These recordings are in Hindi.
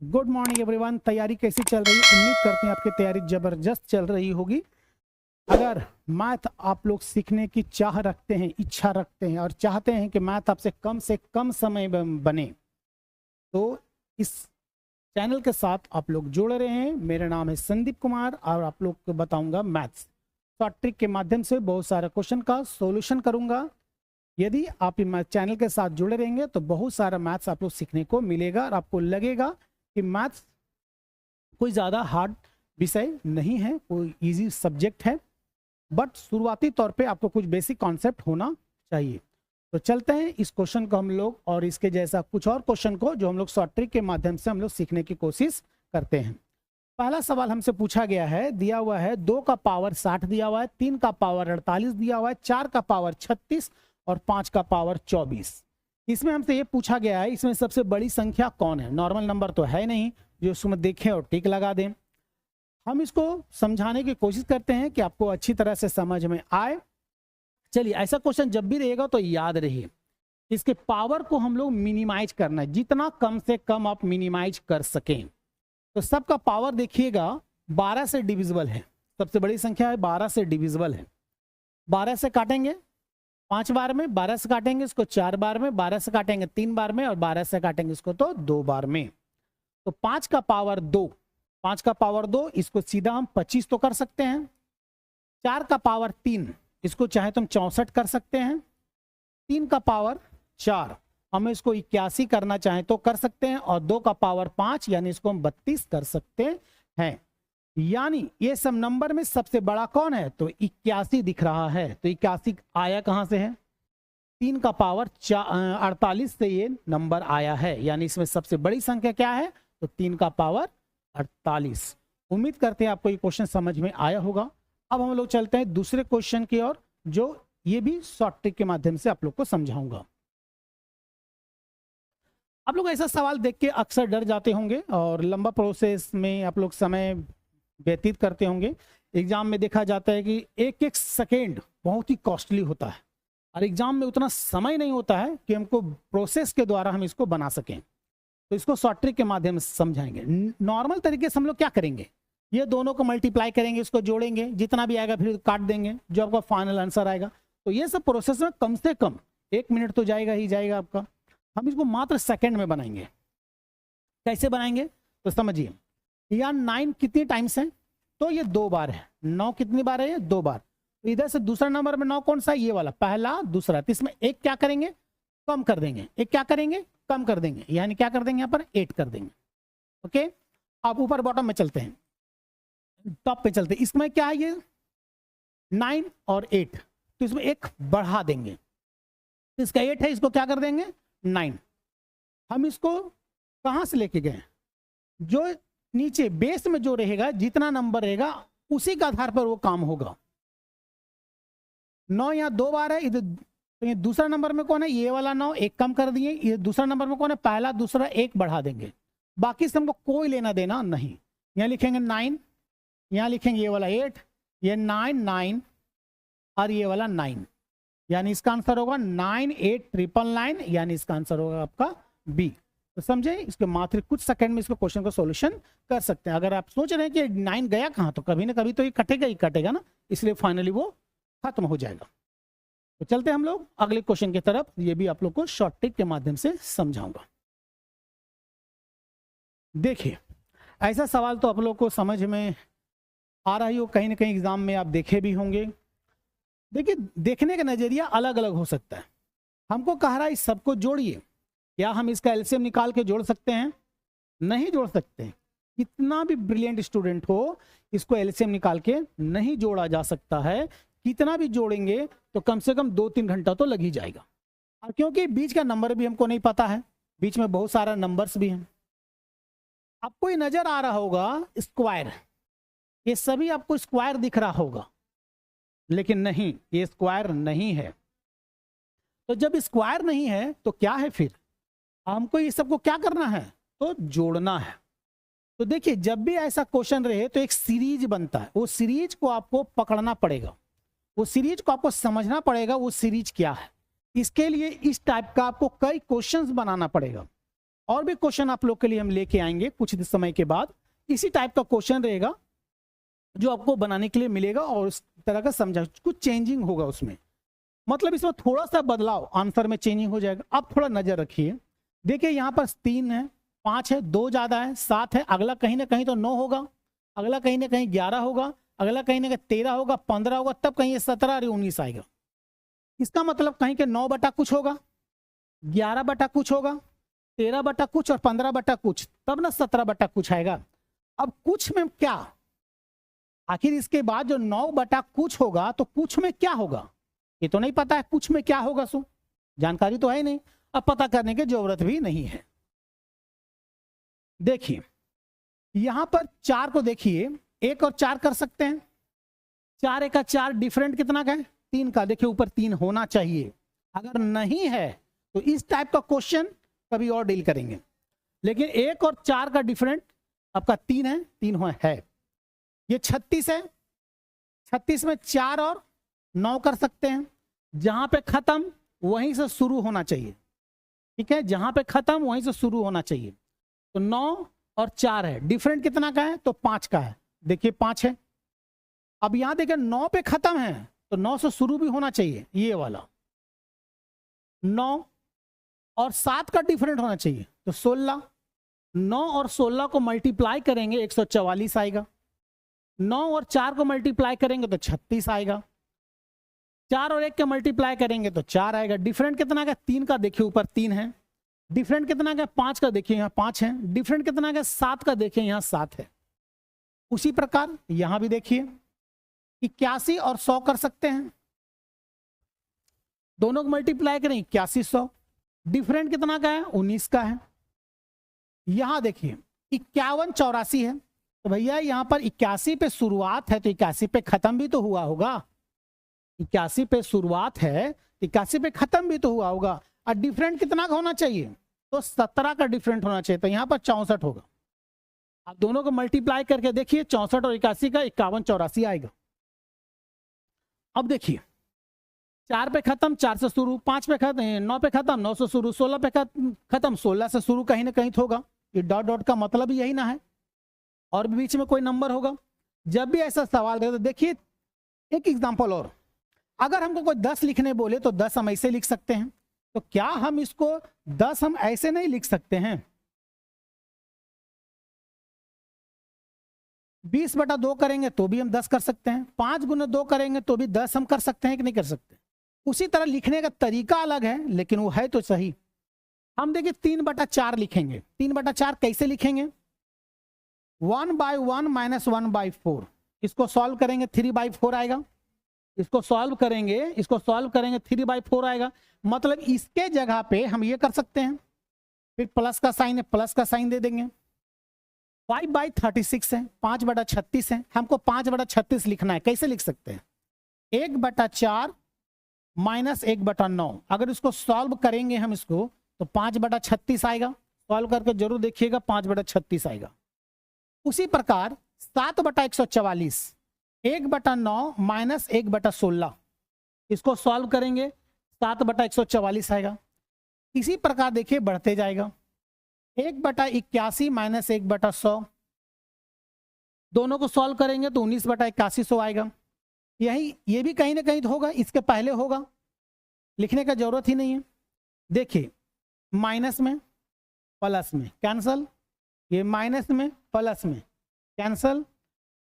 Good morning everyone. तैयारी कैसी चल रही है? उम्मीद करते हैं आपकी तैयारी जबरदस्त चल रही होगी। अगर मैथ आप लोग सीखने की चाह रखते हैं, इच्छा रखते हैं और चाहते हैं कि मैथ आपसे से कम समय में बने, तो इस चैनल के साथ आप लोग जुड़ रहे हैं। मेरा नाम है संदीप कुमार और आप लोग को बताऊंगा मैथ्स शॉर्ट ट्रिक के माध्यम से बहुत सारे क्वेश्चन का सॉल्यूशन करूंगा। यदि आप चैनल के साथ जुड़े रहेंगे तो बहुत सारा मैथ्स आप लोग सीखने को मिलेगा और आपको लगेगा कि मैथ्स कोई ज़्यादा हार्ड विषय नहीं है, कोई इजी सब्जेक्ट है, बट शुरुआती तौर पे आपको कुछ बेसिक कॉन्सेप्ट होना चाहिए। तो चलते हैं इस क्वेश्चन को हम लोग और इसके जैसा कुछ और क्वेश्चन को जो हम लोग शॉर्ट ट्रिक के माध्यम से हम लोग सीखने की कोशिश करते हैं। पहला सवाल हमसे पूछा गया है, दिया हुआ है 2 का पावर 60 दिया हुआ है, 3 का पावर 48 दिया हुआ है, 4 का पावर 36 और 5 का पावर 24। इसमें हमसे ये पूछा गया है इसमें सबसे बड़ी संख्या कौन है। नॉर्मल नंबर तो है नहीं जो उसमें देखें और टिक लगा दें। हम इसको समझाने की कोशिश करते हैं कि आपको अच्छी तरह से समझ में आए। चलिए, ऐसा क्वेश्चन जब भी रहेगा तो याद रहिए इसके पावर को हम लोग मिनिमाइज करना है, जितना कम से कम आप मिनिमाइज कर सकें। तो सबका पावर देखिएगा 12 से डिविजिबल है, सबसे बड़ी संख्या है 12 से डिविजिबल है। 12 से काटेंगे 5 बार में, 12 से काटेंगे इसको 4 बार में, 12 से काटेंगे 3 बार में और 12 से काटेंगे इसको तो 2 बार में। तो 5 का पावर 2, 5 का पावर 2 इसको सीधा हम 25 तो कर सकते हैं। 4 का पावर 3 इसको चाहे तो हम 64 कर सकते हैं। 3 का पावर 4 हम इसको 81 करना चाहें तो कर सकते हैं और 2 का पावर 5 यानी इसको हम 32 कर सकते हैं। यानी ये सब नंबर में सबसे बड़ा कौन है? तो 81 दिख रहा है। तो 81 आया कहां से है? 3 का पावर 48 से ये नंबर आया है, यानी इसमें सबसे बड़ी संख्या क्या है? तो 3 का पावर 48। उम्मीद करते हैं आपको ये क्वेश्चन समझ में आया होगा। अब हम लोग चलते हैं दूसरे क्वेश्चन की ओर, जो ये भी शॉर्ट ट्रिक के माध्यम से आप लोग को समझाऊंगा। आप लोग ऐसा सवाल देख के अक्सर डर जाते होंगे और लंबा प्रोसेस में आप लोग समय व्यतीत करते होंगे। एग्जाम में देखा जाता है कि एक एक सेकेंड बहुत ही कॉस्टली होता है और एग्जाम में उतना समय नहीं होता है कि हमको प्रोसेस के द्वारा हम इसको बना सकें। तो इसको शॉर्ट ट्रिक के माध्यम से समझाएंगे। नॉर्मल तरीके से हम लोग क्या करेंगे, ये दोनों को मल्टीप्लाई करेंगे, इसको जोड़ेंगे, जितना भी आएगा फिर काट देंगे, जो आपका फाइनल आंसर आएगा। तो ये सब प्रोसेस में कम से कम 1 मिनट तो जाएगा ही जाएगा आपका। हम इसको मात्र सेकेंड में बनाएंगे। कैसे बनाएंगे तो समझिए, यहाँ 9 कितनी टाइम्स है? तो ये 2 बार है। 9 कितनी बार है? ये 2 बार। तो इधर से दूसरा नंबर में 9 कौन सा है? ये वाला, पहला दूसरा। तो इसमें एक क्या करेंगे? कम कर देंगे। एक क्या करेंगे? कम कर देंगे, यानी क्या कर देंगे? यहाँ पर 8 कर देंगे। ओके, आप ऊपर बॉटम में चलते हैं, टॉप पे चलते हैं। इसमें क्या है? ये 9 और 8, तो इसमें एक बढ़ा देंगे। तो इसका 8 है, इसको क्या कर देंगे? 9। हम इसको कहां से लेके गए? जो नीचे बेस में जो रहेगा, जितना नंबर रहेगा उसी के आधार पर वो काम होगा। 9 यहाँ 2 बार है, इधर तो ये दूसरा नंबर में कौन है? ये वाला 9, एक कम कर दिए। ये दूसरा नंबर में कौन है? पहला दूसरा, एक बढ़ा देंगे। बाकी से हमको कोई लेना देना नहीं। यहाँ लिखेंगे 9, यहाँ लिखेंगे ये वाला 8, ये 9 9 और ये वाला 9, यानी इसका आंसर होगा 98999, यानी इसका आंसर होगा आपका बी। तो समझे, इसके मात्र कुछ सेकंड में इसको क्वेश्चन का सॉल्यूशन कर सकते हैं। अगर आप सोच रहे हैं कि 9 गया कहाँ, तो कभी ना कभी तो ये कटेगा ही कटेगा ना, इसलिए फाइनली वो खत्म हो जाएगा। तो चलते हम लोग अगले क्वेश्चन की तरफ। ये भी आप लोग को शॉर्ट ट्रिक के माध्यम से समझाऊंगा। देखिए, ऐसा सवाल तो आप लोग को समझ में आ रहा ही हो, कहीं ना कहीं एग्जाम में आप देखे भी होंगे। देखिए, देखने का नजरिया अलग अलग हो सकता है। हमको कह रहा है इस सबको जोड़िए। क्या हम इसका एलसीएम निकाल के जोड़ सकते हैं? नहीं जोड़ सकते। कितना भी ब्रिलियंट स्टूडेंट हो, इसको एलसीएम निकाल के नहीं जोड़ा जा सकता है। कितना भी जोड़ेंगे तो कम से कम 2-3 घंटा तो लग ही जाएगा। और क्योंकि बीच का नंबर भी हमको नहीं पता है, बीच में बहुत सारा नंबर्स भी हैं। आपको ये नजर आ रहा होगा स्क्वायर, ये सभी आपको स्क्वायर दिख रहा होगा, लेकिन नहीं, ये स्क्वायर नहीं है। तो जब स्क्वायर नहीं है तो क्या है? फिर हमको ये सबको क्या करना है? तो जोड़ना है। तो देखिए, जब भी ऐसा क्वेश्चन रहे तो एक सीरीज बनता है। वो सीरीज को आपको पकड़ना पड़ेगा, वो सीरीज को आपको समझना पड़ेगा, वो सीरीज क्या है। इसके लिए इस टाइप का आपको कई क्वेश्चंस बनाना पड़ेगा। और भी क्वेश्चन आप लोग के लिए हम लेके आएंगे कुछ समय के बाद। इसी टाइप का क्वेश्चन रहेगा जो आपको बनाने के लिए मिलेगा और उस तरह का समझा, कुछ चेंजिंग होगा उसमें, मतलब इसमें थोड़ा सा बदलाव आंसर में चेंजिंग हो जाएगा। आप थोड़ा नजर रखिए, देखिए यहाँ पर 3 है, 5 है, 2 ज्यादा है, 7 है, अगला कहीं ना कहीं तो 9 होगा, अगला कहीं ना कहीं 11 होगा, अगला कहीं ना कहीं 13 होगा, 15 होगा, तब कहीं 17 और 19 आएगा। इसका मतलब कहीं के 9 बटा कुछ होगा, 11 बटा कुछ होगा, 13 बटा कुछ और 15 बटा कुछ, तब ना 17 बटा कुछ आएगा। अब कुछ में क्या, आखिर इसके बाद जो 9 बटा कुछ होगा तो कुछ में क्या होगा ये तो नहीं पता है, कुछ में क्या होगा, सो जानकारी तो है नहीं, अब पता करने की जरूरत भी नहीं है। देखिए यहां पर 4 को देखिए, 1 और 4 कर सकते हैं, 4 1 का 4, डिफरेंट कितना का है 3 का, देखिए ऊपर 3 होना चाहिए, अगर नहीं है तो इस टाइप का क्वेश्चन कभी और डील करेंगे। लेकिन 1 और 4 का डिफरेंट आपका 3 है, 3 है। ये 36 है, 36 में 4 और 9 कर सकते हैं, जहां पे खत्म वहीं से शुरू होना चाहिए, ठीक है, जहां पे खत्म वहीं से शुरू होना चाहिए। तो 9 और 4 है, डिफरेंट कितना का है तो 5 का है, देखिए 5 है। अब यहां देखिए 9 पे खत्म है तो 9 से शुरू भी होना चाहिए, ये वाला 9 और 7 का डिफरेंट होना चाहिए तो 16, 9 और 16 को मल्टीप्लाई करेंगे 144 आएगा, 9 और 4 को मल्टीप्लाई करेंगे तो 36 आएगा, 4 और 1 के मल्टीप्लाई करेंगे तो 4 आएगा। डिफरेंट कितना का 3 का, देखिए ऊपर 3 है, डिफरेंट कितना का 5 का, देखिए यहाँ 5 है, डिफरेंट कितना का 7 का, देखिए यहाँ 7 है। उसी प्रकार यहां भी देखिए 81 और 100 कर सकते हैं, दोनों को मल्टीप्लाई करें 81 100, डिफरेंट कितना का है 19 का है। यहां देखिए 51 84 है, तो भैया यहां पर 81 पे शुरुआत है तो 81 पे खत्म भी तो हुआ होगा, 81 पे शुरुआत है 81 पे खत्म भी तो हुआ होगा। और डिफरेंट कितना का होना चाहिए तो 17 का डिफरेंट होना चाहिए, तो यहां पर 64 होगा। आप दोनों को मल्टीप्लाई करके देखिए 64 और 81 का 51 84 आएगा। अब देखिए 4 पे खत्म 4 से शुरू, 5 पे खत्म 9 पे खत्म 9 से शुरू, 16 पे खत्म 16 से शुरू, कहीं ना कहीं तो होगा, ये डॉट डॉट का मतलब यही ना है, और भी बीच में कोई नंबर होगा। जब भी ऐसा सवाल रहे तो देखिए एक एग्जांपल और, अगर हमको कोई 10 लिखने बोले तो 10 हम ऐसे लिख सकते हैं, तो क्या हम इसको 10 हम ऐसे नहीं लिख सकते हैं, 20 बटा 2 करेंगे तो भी हम 10 कर सकते हैं, 5 गुना 2 करेंगे तो भी 10 हम कर सकते हैं कि नहीं कर सकते। उसी तरह लिखने का तरीका अलग है लेकिन वो है तो सही। हम देखिए 3 बटा 4 लिखेंगे, 3 बटा 4 कैसे लिखेंगे, 1/1 माइनस 1/4, इसको सॉल्व करेंगे 3/4 आएगा, इसको सॉल्व करेंगे 3/4 आएगा। मतलब इसके जगह पे हम ये कर सकते हैं, फिर प्लस का साइन है प्लस का साइन दे देंगे, 5/36 है, 5 बटा 36 है, हमको 5 बटा 36 लिखना है, कैसे लिख सकते हैं 1 बटा 4 माइनस 1 बटा 9, अगर इसको सॉल्व करेंगे हम इसको तो 5 बटा 36 आएगा, सॉल्व करके जरूर देखिएगा 5 बटा 36 आएगा। उसी प्रकार 7 बटा 144, 1 बटा 9 माइनस 1 बटा 16, इसको सॉल्व करेंगे 7 बटा 144 आएगा। इसी प्रकार देखिए बढ़ते जाएगा, 1 बटा 81 माइनस 1 बटा 100, दोनों को सॉल्व करेंगे तो 19 बटा 81 आएगा। ये भी कहीं ना कहीं तो होगा, इसके पहले होगा, लिखने का जरूरत ही नहीं है। देखिए माइनस में प्लस में कैंसल, ये माइनस में प्लस में कैंसल,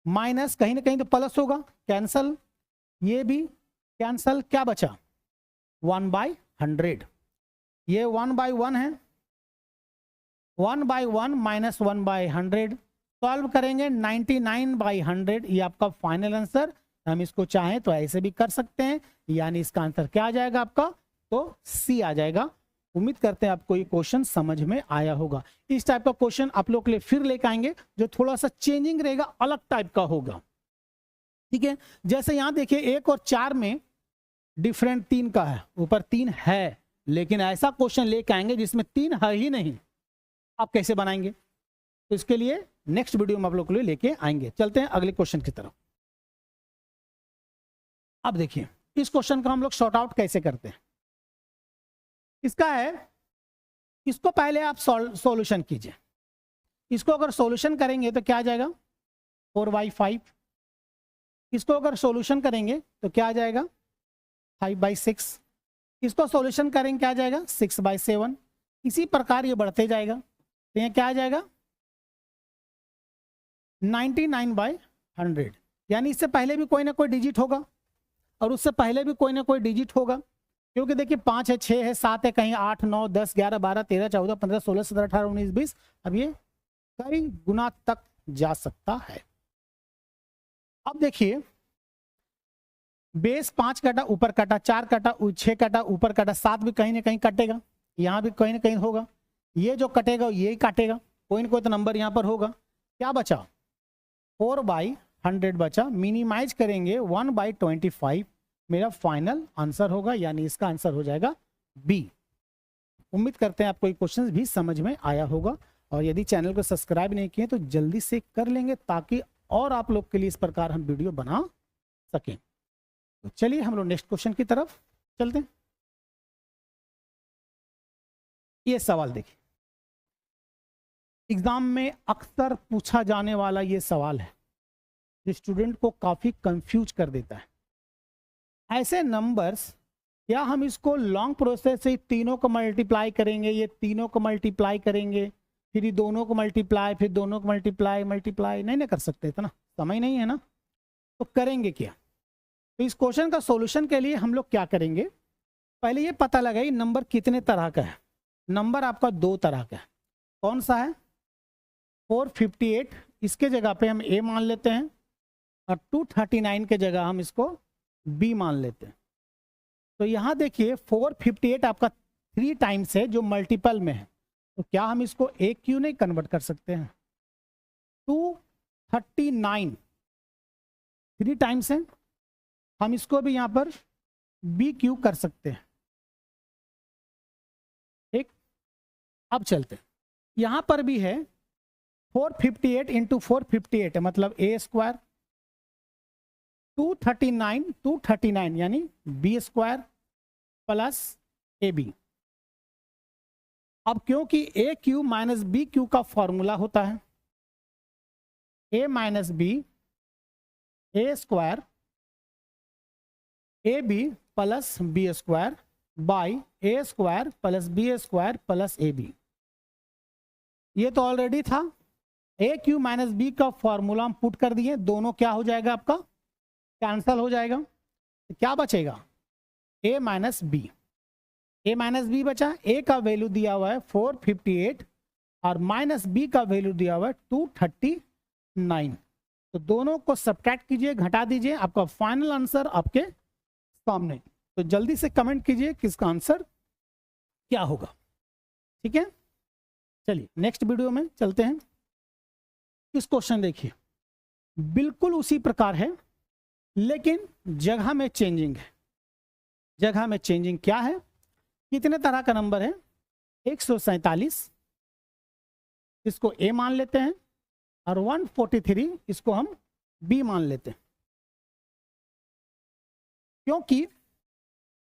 माइनस कहीं ना कहीं तो प्लस होगा कैंसल, ये भी कैंसल, क्या बचा 1/100, ये 1/1 है, 1/1 माइनस 1/100, सॉल्व करेंगे 99/100, ये आपका फाइनल आंसर। हम इसको चाहें तो ऐसे भी कर सकते हैं, यानी इसका आंसर क्या आ जाएगा आपका तो सी आ जाएगा। उम्मीद करते हैं आपको ये क्वेश्चन समझ में आया होगा। इस टाइप का क्वेश्चन आप लोग के लिए फिर लेकर आएंगे जो थोड़ा सा चेंजिंग रहेगा, अलग टाइप का होगा, ठीक है। जैसे यहां देखिए 1 और 4 में डिफरेंट 3 का है, ऊपर 3 है, लेकिन ऐसा क्वेश्चन लेकर आएंगे जिसमें 3 है ही नहीं, आप कैसे बनाएंगे, तो इसके लिए नेक्स्ट वीडियो में आप लोग के लिए लेके आएंगे। चलते हैं अगले क्वेश्चन की तरफ। अब देखिए इस क्वेश्चन को हम लोग सॉर्ट आउट कैसे करते हैं। इसका है इसको पहले आप सॉल्यूशन कीजिए। इसको अगर सॉल्यूशन करेंगे तो क्या आ जाएगा 4/5। इसको अगर सॉल्यूशन करेंगे तो क्या आ जाएगा 5/6। इसको सॉल्यूशन करेंगे क्या आ जाएगा 6/7। इसी प्रकार ये बढ़ते जाएगा तो ये क्या आ जाएगा 99/100। यानी इससे पहले भी कोई ना कोई डिजिट होगा और उससे पहले भी कोई ना कोई डिजिट होगा, क्योंकि देखिए 5 है, 6 है, 7 है, कहीं 8, 9, 10, 11, 12, 13, 14, 15, 16, 17, 18, 19, 20। अब ये कई गुना तक जा सकता है। अब देखिए बेस 5 कटा, ऊपर कटा, 4 कटा, 6 कटा, ऊपर कटा, 7 भी कहीं ना कहीं कटेगा, यहाँ भी कहीं ना कहीं होगा, ये जो कटेगा ये ही काटेगा, कोई ना कोई तो नंबर यहाँ पर होगा। क्या बचा 4/100 बचा। मिनिमाइज करेंगे 1/25 मेरा फाइनल आंसर होगा, यानी इसका आंसर हो जाएगा बी। उम्मीद करते हैं आपको ये क्वेश्चन भी समझ में आया होगा, और यदि चैनल को सब्सक्राइब नहीं किए तो जल्दी से कर लेंगे ताकि और आप लोग के लिए इस प्रकार हम वीडियो बना सकें। तो चलिए हम लोग नेक्स्ट क्वेश्चन की तरफ चलते हैं। ये सवाल देखिए, एग्जाम में अक्सर पूछा जाने वाला ये सवाल है जो स्टूडेंट को काफी कंफ्यूज कर देता है। ऐसे नंबर्स, क्या हम इसको लॉन्ग प्रोसेस से तीनों को मल्टीप्लाई करेंगे, ये तीनों को मल्टीप्लाई करेंगे, फिर ये दोनों को मल्टीप्लाई, फिर दोनों को मल्टीप्लाई नहीं ना कर सकते, इतना समय नहीं है ना। तो करेंगे क्या? तो इस क्वेश्चन का सॉल्यूशन के लिए हम लोग क्या करेंगे, पहले ये पता लगाइए नंबर कितने तरह का है। नंबर आपका 2 तरह का है। कौन सा है 458, इसके जगह पे हम ए मान लेते हैं, और 239 के जगह हम इसको बी मान लेते हैं। तो यहाँ देखिए 458 आपका 3 टाइम्स है जो मल्टीपल में है, तो क्या हम इसको ए क्यू नहीं कन्वर्ट कर सकते हैं? 239 3 टाइम्स है, हम इसको भी यहाँ पर बी क्यू कर सकते हैं। ठीक, अब चलते हैं, यहाँ पर भी है 458 इंटू 458 है, मतलब ए स्क्वायर, 239 यानी B square plus A B. अब क्योंकि A cube minus B cube का फॉर्मूला होता है A minus B A square A B plus B square by A square plus B square plus A B. ये तो ऑलरेडी था, ए क्यू माइनस बी का फॉर्मूला हम पुट कर दिए, दोनों क्या हो जाएगा आपका कैंसल हो जाएगा, तो क्या बचेगा a minus B. A minus B बचा, ए का वैल्यू दिया हुआ है 458 और माइनस बी का वैल्यू दिया हुआ है 239। तो दोनों को सब्ट्रैक्ट कीजिए, घटा दीजिए, आपका फाइनल आंसर आपके सामने। तो जल्दी से कमेंट कीजिए किसका आंसर क्या होगा। ठीक है, चलिए नेक्स्ट वीडियो में चलते हैं। इस क्वेश्चन देखिए, बिल्कुल उसी प्रकार है लेकिन जगह में चेंजिंग है। जगह में चेंजिंग क्या है? कितने तरह का नंबर है 147, इसको ए मान लेते हैं, और 143 इसको हम बी मान लेते हैं। क्योंकि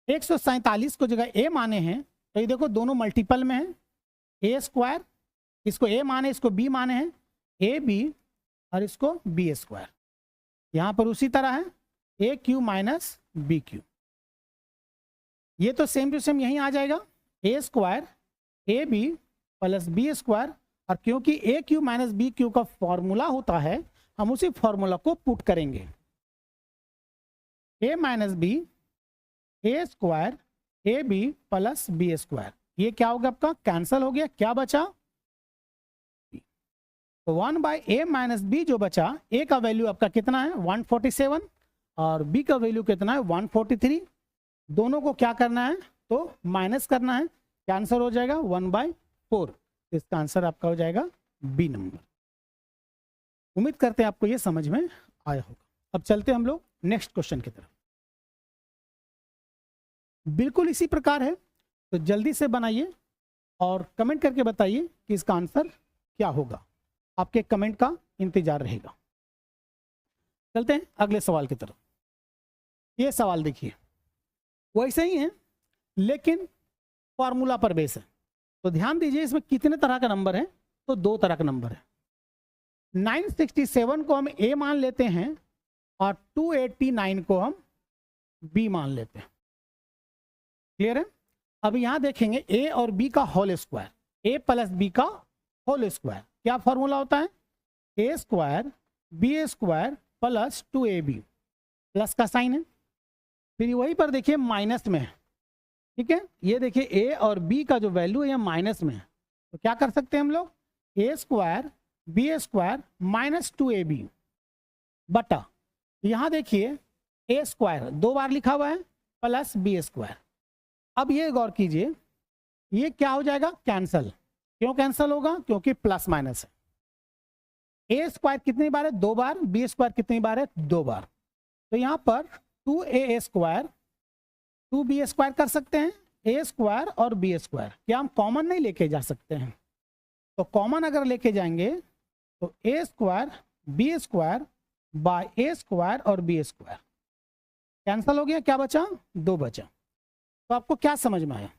147 को जगह ए माने हैं तो ये देखो दोनों मल्टीपल में है, ए स्क्वायर, इसको ए माने इसको बी माने हैं, ए बी और इसको बी स्क्वायर। यहां पर उसी तरह है A cube minus B cube, ये तो सेम टू सेम यहीं आ जाएगा, A square A B plus B square, और क्योंकि A cube minus B cube का फॉर्मूला होता है हम उसी फॉर्मूला को पुट करेंगे, A minus B A square A B plus B square. ये क्या होगा आपका कैंसल हो गया, क्या बचा? तो 1/a माइनस बी जो बचा, ए का वैल्यू आपका कितना है 147 और बी का वैल्यू कितना है 143। दोनों को क्या करना है तो माइनस करना है, क्या आंसर हो जाएगा 1/4। इसका आंसर आपका हो जाएगा बी नंबर। उम्मीद करते हैं आपको ये समझ में आया होगा। अब चलते हम लोग नेक्स्ट क्वेश्चन की तरफ। बिल्कुल इसी प्रकार है, तो जल्दी से बनाइए और कमेंट करके बताइए कि इसका आंसर क्या होगा। आपके कमेंट का इंतजार रहेगा। चलते हैं अगले सवाल की तरफ। ये सवाल देखिए, वैसे ही है लेकिन फॉर्मूला पर बेस है। तो ध्यान दीजिए इसमें कितने तरह का नंबर है, तो 2 तरह का नंबर है। 967 को हम ए मान लेते हैं और 289 को हम बी मान लेते हैं। क्लियर है? अब यहां देखेंगे ए और बी का whole square, A plus B का होल स्क्वायर क्या फॉर्मूला होता है, A square B square plus 2ab, plus का साइन है। फिर वहीं पर देखिए माइनस में है, ठीक है, ये देखिए ए और बी का जो वैल्यू है माइनस में है, तो क्या कर सकते हैं हम लोग, A square B square minus 2ab बटा, यहां देखिए ए स्क्वायर 2 बार लिखा हुआ है प्लस बी स्क्वायर। अब ये गौर कीजिए, ये क्या हो जाएगा, कैंसल। क्यों कैंसल होगा, क्योंकि प्लस माइनस है। ए स्क्वायर कितनी बार है, 2 बार, बी स्क्वायर कितनी बार है, 2 बार। तो यहां पर 2a स्क्वायर 2b स्क्वायर कर सकते हैं, ए स्क्वायर और बी स्क्वायर, क्या हम कॉमन नहीं लेके जा सकते हैं, तो कॉमन अगर लेके जाएंगे तो A square B square by A square और बी स्क्वायर कैंसल हो गया, क्या बचा, 2 बचा। तो आपको क्या समझ में आया,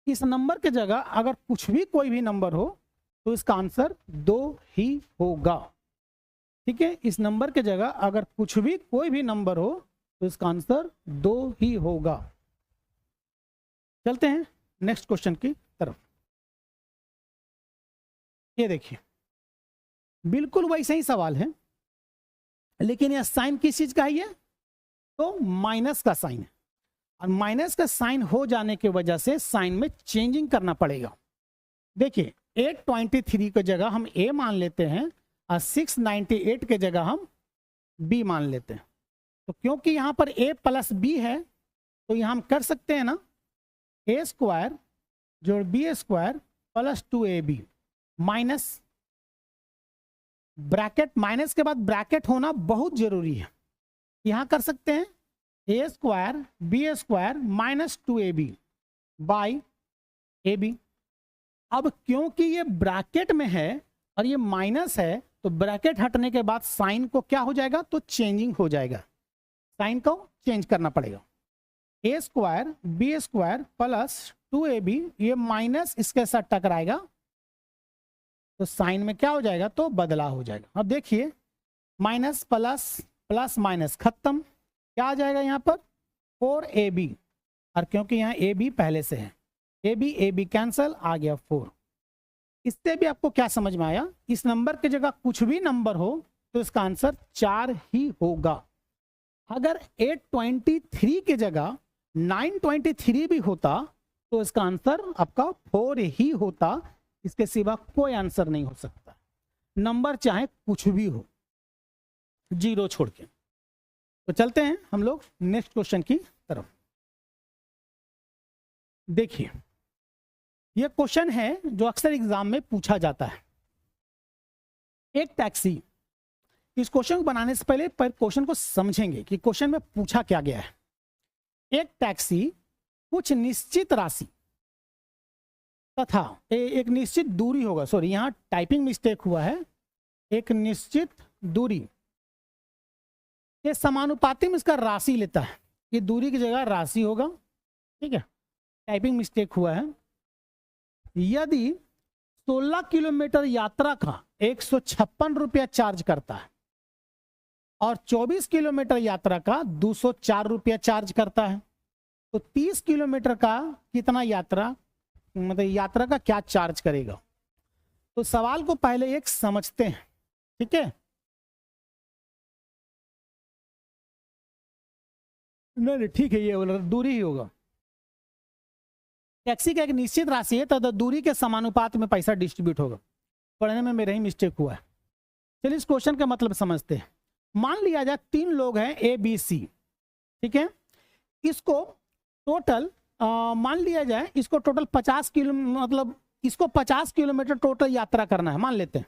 इस नंबर के जगह अगर कुछ भी कोई भी नंबर हो तो इसका आंसर 2 ही होगा। ठीक है, इस नंबर के जगह अगर कुछ भी कोई भी नंबर हो तो इसका आंसर 2 ही होगा। चलते हैं नेक्स्ट क्वेश्चन की तरफ। ये देखिए बिल्कुल वैसे ही सवाल है, लेकिन यह साइन किस चीज का है, तो माइनस का साइन है, और माइनस का साइन हो जाने की वजह से साइन में चेंजिंग करना पड़ेगा। देखिए 823 की जगह हम ए मान लेते हैं और 698 के जगह हम बी मान लेते हैं। तो क्योंकि यहां पर ए प्लस बी है तो यहां हम कर सकते हैं ना, ए स्क्वायर जोड़ B square plus 2ab minus bracket, minus के बाद ब्रैकेट होना बहुत जरूरी है। यहां कर सकते हैं A square B square minus 2ab by ab। अब क्योंकि ये ब्रैकेट में है और ये माइनस है तो ब्रैकेट हटने के बाद साइन को क्या हो जाएगा, तो चेंजिंग हो जाएगा, साइन को चेंज करना पड़ेगा। A square B square plus 2ab, ये माइनस इसके साथ टकराएगा तो साइन में क्या हो जाएगा, तो बदलाव हो जाएगा। अब देखिए माइनस प्लस प्लस माइनस खत्म, क्या आ जाएगा यहाँ पर 4ab, और क्योंकि यहाँ ab पहले से है ab कैंसल, आ गया 4। इससे भी आपको क्या समझ में आया, इस नंबर की जगह कुछ भी नंबर हो तो इसका आंसर 4 ही होगा। अगर 823 की जगह 923 भी होता तो इसका आंसर आपका 4 ही होता, इसके सिवा कोई आंसर नहीं हो सकता, नंबर चाहे कुछ भी हो, 0 छोड़ के। तो चलते हैं हम लोग नेक्स्ट क्वेश्चन की तरफ। देखिए यह क्वेश्चन है जो अक्सर एग्जाम में पूछा जाता है। एक टैक्सी, इस क्वेश्चन को बनाने से पहले क्वेश्चन को समझेंगे कि क्वेश्चन में पूछा क्या गया है। एक टैक्सी कुछ निश्चित राशि तथा एक निश्चित दूरी होगा, सॉरी यहाँ टाइपिंग मिस्टेक हुआ है, एक निश्चित दूरी के समानुपाती में इसका राशि लेता है, ये दूरी की जगह राशि होगा, ठीक है, टाइपिंग मिस्टेक हुआ है। यदि 16 किलोमीटर यात्रा का 156 रुपया चार्ज करता है और 24 किलोमीटर यात्रा का 204 रुपया चार्ज करता है, तो 30 किलोमीटर का कितना यात्रा, मतलब यात्रा का क्या चार्ज करेगा। तो सवाल को पहले एक समझते हैं, ठीक है, नहीं ठीक है, ये दूरी ही होगा। टैक्सी का एक निश्चित राशि है तथा दूरी के समानुपात में पैसा डिस्ट्रीब्यूट होगा। पढ़ने में मेरा ही मिस्टेक हुआ है। चलिए इस क्वेश्चन का मतलब समझते हैं। मान लिया जाए 3 लोग हैं ए बी सी, ठीक है, इसको टोटल मान लिया जाए इसको टोटल 50 किलो, मतलब इसको 50 किलोमीटर टोटल यात्रा करना है मान लेते हैं,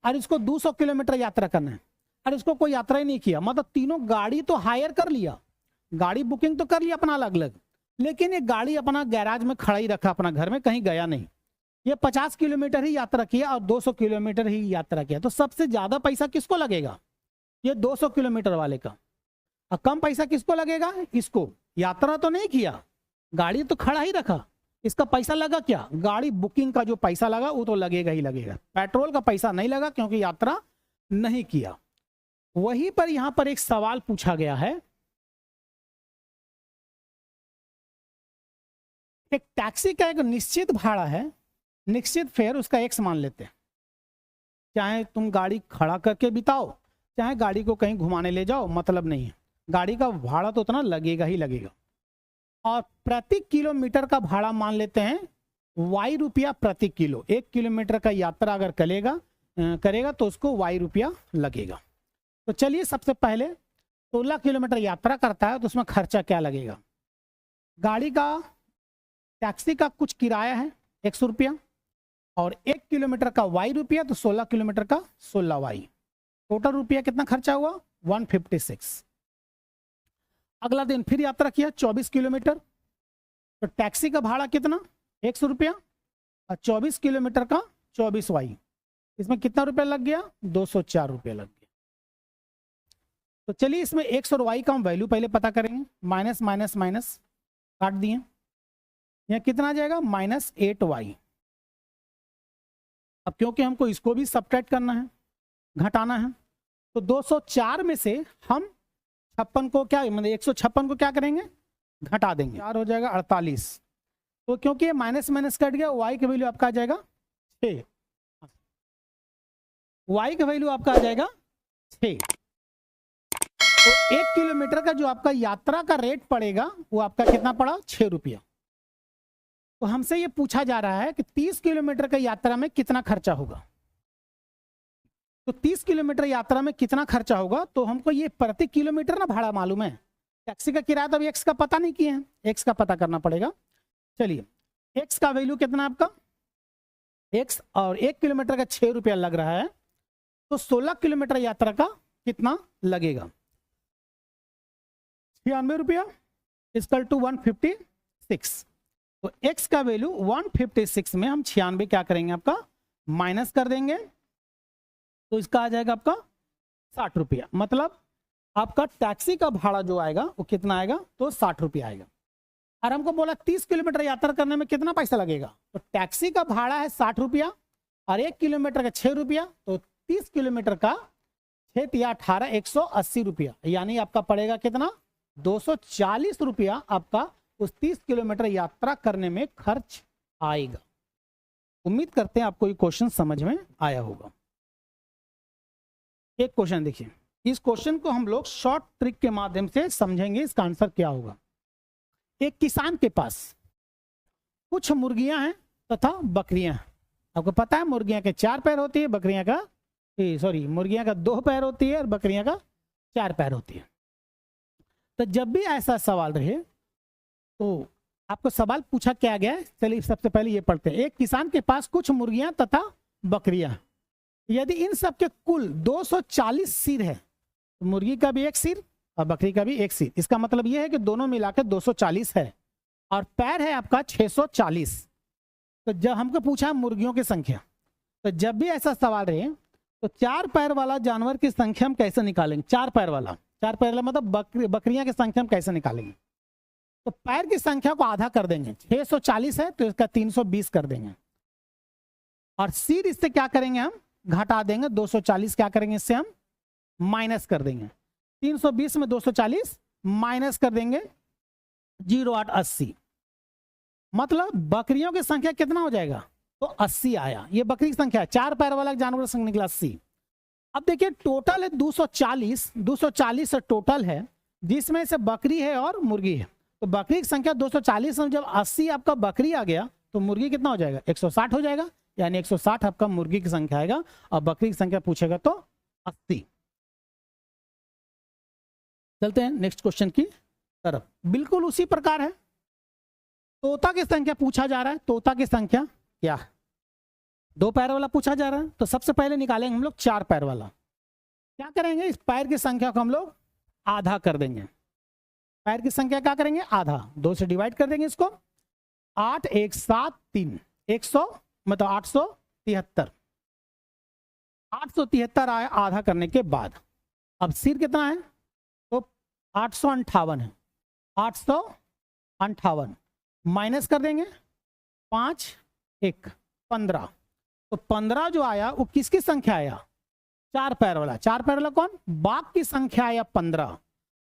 और इसको 200 किलोमीटर यात्रा करना है, और इसको कोई यात्रा ही नहीं किया, मतलब तीनों गाड़ी तो हायर कर लिया, गाड़ी बुकिंग तो कर लिया अपना अलग अलग, लेकिन ये गाड़ी अपना गैराज में खड़ा ही रखा, अपना घर में कहीं गया नहीं। ये 50 किलोमीटर ही यात्रा किया और 200 किलोमीटर ही यात्रा किया, तो सबसे ज्यादा पैसा किसको लगेगा, ये 200 किलोमीटर वाले का, और कम पैसा किसको लगेगा, इसको, यात्रा तो नहीं किया, गाड़ी तो खड़ा ही रखा, इसका पैसा लगा क्या, गाड़ी बुकिंग का जो पैसा लगा वो तो लगेगा ही लगेगा, पेट्रोल का पैसा नहीं लगा क्योंकि यात्रा नहीं किया। वहीं पर यहां पर एक सवाल पूछा गया है, एक टैक्सी का एक निश्चित भाड़ा है, निश्चित फेयर, उसका एक्स मान लेते हैं, चाहे तुम गाड़ी खड़ा करके बिताओ चाहे गाड़ी को कहीं घुमाने ले जाओ, मतलब नहीं है, गाड़ी का भाड़ा तो उतना लगेगा ही लगेगा। और प्रति किलोमीटर का भाड़ा मान लेते हैं वाई रुपया प्रति किलो, 1 किलोमीटर का यात्रा अगर करेगा तो उसको वाई रुपया लगेगा। तो चलिए सबसे पहले 16 किलोमीटर यात्रा करता है तो उसमें खर्चा क्या लगेगा। गाड़ी का, टैक्सी का कुछ किराया है 100 रुपया और 1 किलोमीटर का वाई रुपया, तो 16 किलोमीटर का 16 वाई, टोटल रुपया कितना खर्चा हुआ 156। अगला दिन फिर यात्रा किया 24 किलोमीटर, तो टैक्सी का भाड़ा कितना 100 रुपया और 24 किलोमीटर का 24 वाई, इसमें कितना रुपया लग गया 204 रुपया लग गया। तो चलिए इसमें 100 और वाई का हम वैल्यू पहले पता करेंगे, माइनस माइनस माइनस काट दिए, यहाँ कितना आ जाएगा -8 वाई। अब क्योंकि हमको इसको भी सब्ट्रैक्ट करना है, घटाना है, तो 204 में से हम 56 को क्या, मतलब 156 को क्या करेंगे घटा देंगे, 4 हो जाएगा 48। तो क्योंकि ये माइनस माइनस कट गया, वाई का वैल्यू आपका आ जाएगा 6, वाई का वैल्यू आपका आ जाएगा 6। तो 1 किलोमीटर का जो आपका यात्रा का रेट पड़ेगा वो आपका कितना पड़ा 6 रुपया। तो हमसे ये पूछा जा रहा है कि 30 किलोमीटर का यात्रा में कितना खर्चा होगा। तो 30 किलोमीटर यात्रा में कितना खर्चा होगा, तो हमको ये प्रति किलोमीटर ना भाड़ा मालूम है, टैक्सी का किराया तो अभी एक्स का पता नहीं किए हैं, एक्स का पता करना पड़ेगा। चलिए एक्स का वैल्यू कितना आपका एक्स, और 1 किलोमीटर का 6 रुपया लग रहा है, तो 16 किलोमीटर यात्रा का कितना लगेगा 96 रुपया इक्वल टू 156। तो x का वैल्यू 156 में हम 96 क्या करेंगे आपका माइनस कर देंगे, तो इसका आ जाएगा आपका 60 रुपया। मतलब आपका टैक्सी का भाड़ा जो आएगा वो कितना आएगा तो 60 रुपया आएगा। और हमको बोला 30 किलोमीटर यात्रा करने में कितना पैसा लगेगा, तो टैक्सी का भाड़ा है 60 रुपया और 1 किलोमीटर का 6 रुपया, तो 30 किलोमीटर का 6 या 18 180 रुपया, यानी आपका पड़ेगा कितना 240 रुपया आपका उस 30 किलोमीटर यात्रा करने में खर्च आएगा। उम्मीद करते हैं आपको ये क्वेश्चन समझ में आया होगा। एक क्वेश्चन देखिए, इस क्वेश्चन को हम लोग शॉर्ट ट्रिक के माध्यम से समझेंगे, इसका आंसर क्या होगा। एक किसान के पास कुछ मुर्गियां हैं तथा बकरियां हैं। आपको पता है मुर्गियां के 4 पैर होती है, बकरियां का मुर्गियां का 2 पैर होती है और बकरियां का 4 पैर होती है। तो जब भी ऐसा सवाल रहे तो आपको सवाल पूछा क्या गया है, चलिए सबसे पहले ये पढ़ते हैं। एक किसान के पास कुछ मुर्गियां तथा बकरियां, यदि इन सब के कुल 240 सिर है, तो मुर्गी का भी 1 सिर और बकरी का भी 1 सिर, इसका मतलब ये है कि दोनों मिलाकर 240 है और पैर है आपका 640। तो जब हमको पूछा मुर्गियों की संख्या, तो जब भी ऐसा सवाल रहे तो 4 पैर वाला जानवर की संख्या हम कैसे निकालेंगे, 4 पैर वाला मतलब बकरियां की संख्या हम कैसे निकालेंगे। तो पैर की संख्या को आधा कर देंगे, 640 है तो इसका 320 कर देंगे और सिर इससे क्या करेंगे हम घटा देंगे, 240 क्या करेंगे इससे हम माइनस कर देंगे, 320 में 240 माइनस कर देंगे 0880, मतलब बकरियों की संख्या कितना हो जाएगा तो 80 आया। ये बकरी की संख्या है, 4 पैर वाला जानवर की संख्या निकला 80। अब देखिए टोटल है 240 टोटल है, जिसमें से बकरी है और मुर्गी है। तो बकरी की संख्या 240 में जब 80 आपका बकरी आ गया तो मुर्गी कितना हो जाएगा 160 हो जाएगा, यानी 160 आपका मुर्गी की संख्या आएगा और बकरी की संख्या पूछेगा तो 80। चलते हैं नेक्स्ट क्वेश्चन की तरफ। बिल्कुल उसी प्रकार है, तोता की संख्या पूछा जा रहा है। तोता की संख्या क्या, 2 पैर वाला पूछा जा रहा है, तो सबसे पहले निकालेंगे हम लोग 4 पैर वाला। क्या करेंगे, इस पैर की संख्या को हम लोग आधा कर देंगे। पैर की संख्या क्या करेंगे आधा, 2 से डिवाइड कर देंगे इसको, 8 1 7 3 100 मतलब 873 आया आधा करने के बाद। अब सिर कितना है तो 858 है, 858 माइनस कर देंगे 5 1 15। तो 15 जो आया वो किसकी संख्या आया? 4 पैर वाला। 4 पैर वाला कौन? बाघ की संख्या आया 15।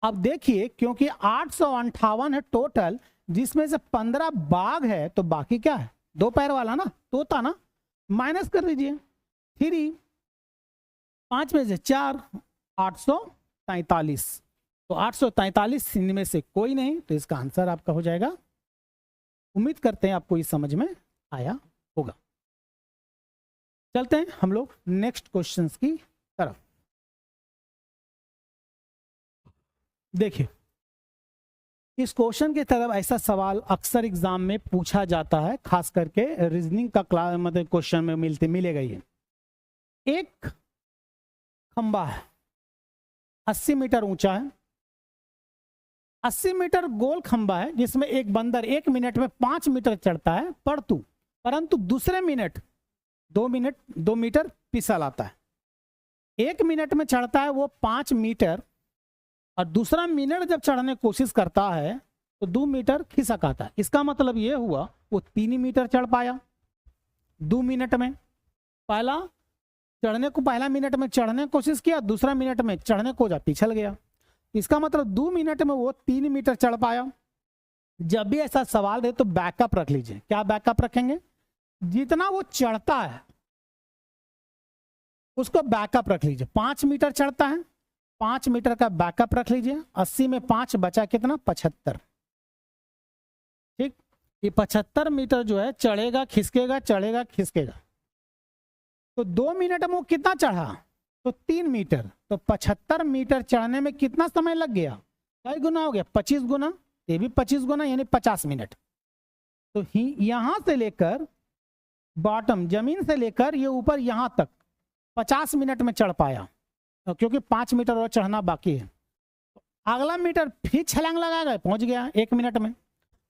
अब देखिए क्योंकि 858 है टोटल, जिसमें से 15 बाघ है तो बाकी क्या है? 2 पैर वाला ना, तोता ना। माइनस कर दीजिए 3, 5 में से 4, 843। तो 843 इनमें से कोई नहीं, तो इसका आंसर आपका हो जाएगा। उम्मीद करते हैं आपको ये समझ में आया होगा। चलते हैं हम लोग नेक्स्ट क्वेश्चंस की तरफ। देखिए इस क्वेश्चन की तरफ ऐसा सवाल अक्सर एग्जाम में पूछा जाता है, खास करके रीजनिंग का क्लास मतलब क्वेश्चन में मिलेगा ये। एक खंबा है 80 मीटर ऊंचा है, 80 मीटर गोल खंबा है जिसमें एक बंदर 1 मिनट में 5 मीटर चढ़ता है, परंतु दूसरे मिनट 2 मीटर फिसल आता है। 1 मिनट में चढ़ता है वो 5 मीटर, और दूसरा मिनट जब चढ़ने की कोशिश करता है तो 2 मीटर खिसक आता है। इसका मतलब ये हुआ वो 3 मीटर चढ़ पाया 2 मिनट में। पहला मिनट में चढ़ने की कोशिश किया, दूसरा मिनट में चढ़ने को जा पिछल गया। इसका मतलब 2 मिनट में वो 3 मीटर चढ़ पाया। जब भी ऐसा सवाल दे तो बैकअप रख लीजिए। क्या बैकअप रखेंगे? जितना वो चढ़ता है उसको बैकअप रख लीजिए। 5 मीटर चढ़ता है, 5 मीटर का बैकअप रख लीजिए। 80 में 5 बचा कितना? 75। ठीक, ये 75 मीटर जो है चढ़ेगा खिसकेगा, चढ़ेगा खिसकेगा। तो 2 मिनट में वो कितना चढ़ा? तो 3 मीटर। तो 75 मीटर चढ़ने में कितना समय लग गया? कई गुना हो गया? 25 गुना। ये भी 25 गुना यानी 50 मिनट। तो यहां से लेकर बॉटम जमीन से लेकर ये ऊपर यहां तक 50 मिनट में चढ़ पाया, क्योंकि 5 मीटर और चढ़ना बाकी है। अगला मीटर फिर छलांग लगाएगा, पहुंच गया 1 मिनट में।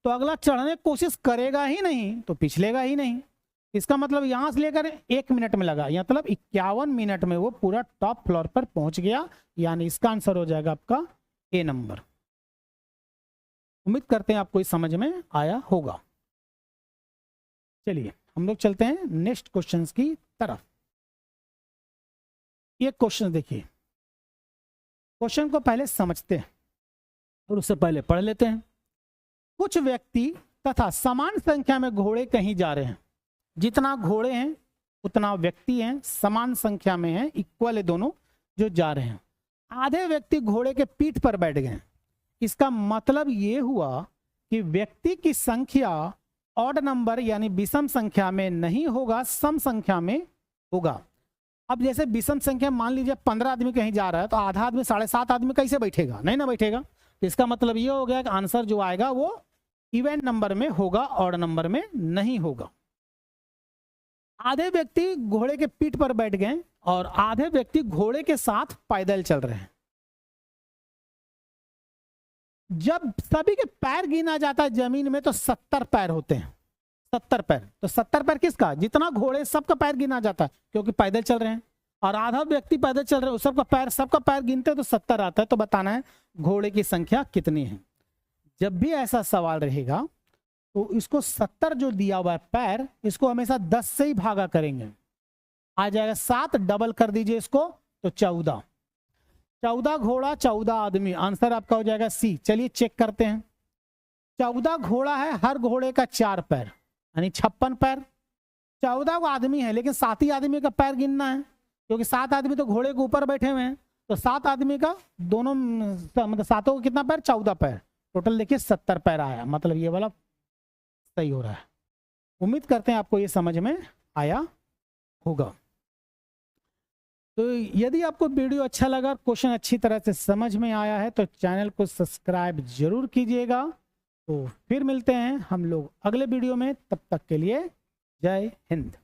तो अगला चढ़ने की कोशिश करेगा ही नहीं तो पिछलेगा ही नहीं। इसका मतलब यहां से लेकर 1 मिनट में लगा, मतलब 51 मिनट में वो पूरा टॉप फ्लोर पर पहुंच गया। यानी इसका आंसर हो जाएगा आपका ए नंबर। उम्मीद करते हैं आपको इस समझ में आया होगा। चलिए हम लोग चलते हैं नेक्स्ट क्वेश्चंस की तरफ। ये क्वेश्चन देखिए, क्वेश्चन को पहले समझते हैं और उससे पहले पढ़ लेते हैं। कुछ व्यक्ति तथा समान संख्या में घोड़े कहीं जा रहे हैं। जितना घोड़े हैं उतना व्यक्ति हैं, समान संख्या में हैं, इक्वल है दोनों जो जा रहे हैं। आधे व्यक्ति घोड़े के पीठ पर बैठ गए। इसका मतलब ये हुआ कि व्यक्ति की संख्या ऑड नंबर यानी विषम संख्या में नहीं होगा, सम संख्या में होगा। अब जैसे विषम संख्या मान लीजिए 15 आदमी कहीं जा रहा है तो आधा आदमी 7.5 आदमी कैसे बैठेगा? नहीं ना बैठेगा। तो इसका मतलब ये हो गया कि आंसर जो आएगा वो इवन नंबर में होगा, ऑड नंबर में नहीं होगा। आधे व्यक्ति घोड़े के पीठ पर बैठ गए और आधे व्यक्ति घोड़े के साथ पैदल चल रहे हैं। जब सभी के पैर गिना जाता है जमीन में तो 70 पैर होते हैं। 70 पैर। तो 70 पैर किसका? जितना घोड़े सबका पैर गिना जाता है क्योंकि पैदल चल रहे हैं, और आधा व्यक्ति पैदल चल रहे हैं, सबका पैर गिनते हैं तो 70 आता है। तो बताना है घोड़े की संख्या कितनी है। जब भी ऐसा सवाल रहेगा तो इसको 70 जो दिया हुआ है पैर, इसको हमेशा 10 से ही भागा करेंगे। आ जाएगा 7, डबल कर दीजिए इसको तो 14। 14 घोड़ा 14 आदमी, आंसर आपका हो जाएगा सी। चलिए चेक करते हैं। 14 घोड़ा है, हर घोड़े का 4 पैर यानी 56 पैर। 14 को आदमी है लेकिन 7 ही आदमी का पैर गिनना है, क्योंकि 7 आदमी तो घोड़े के ऊपर बैठे हुए हैं। तो 7 आदमी का दोनों मतलब 7 को कितना पैर? 14 पैर। टोटल देखिए 70 पैर आया, मतलब ये वाला सही हो रहा है। उम्मीद करते हैं आपको ये समझ में आया होगा। तो यदि आपको वीडियो अच्छा लगा, क्वेश्चन अच्छी तरह से समझ में आया है तो चैनल को सब्सक्राइब जरूर कीजिएगा। तो फिर मिलते हैं हम लोग अगले वीडियो में, तब तक के लिए जय हिंद।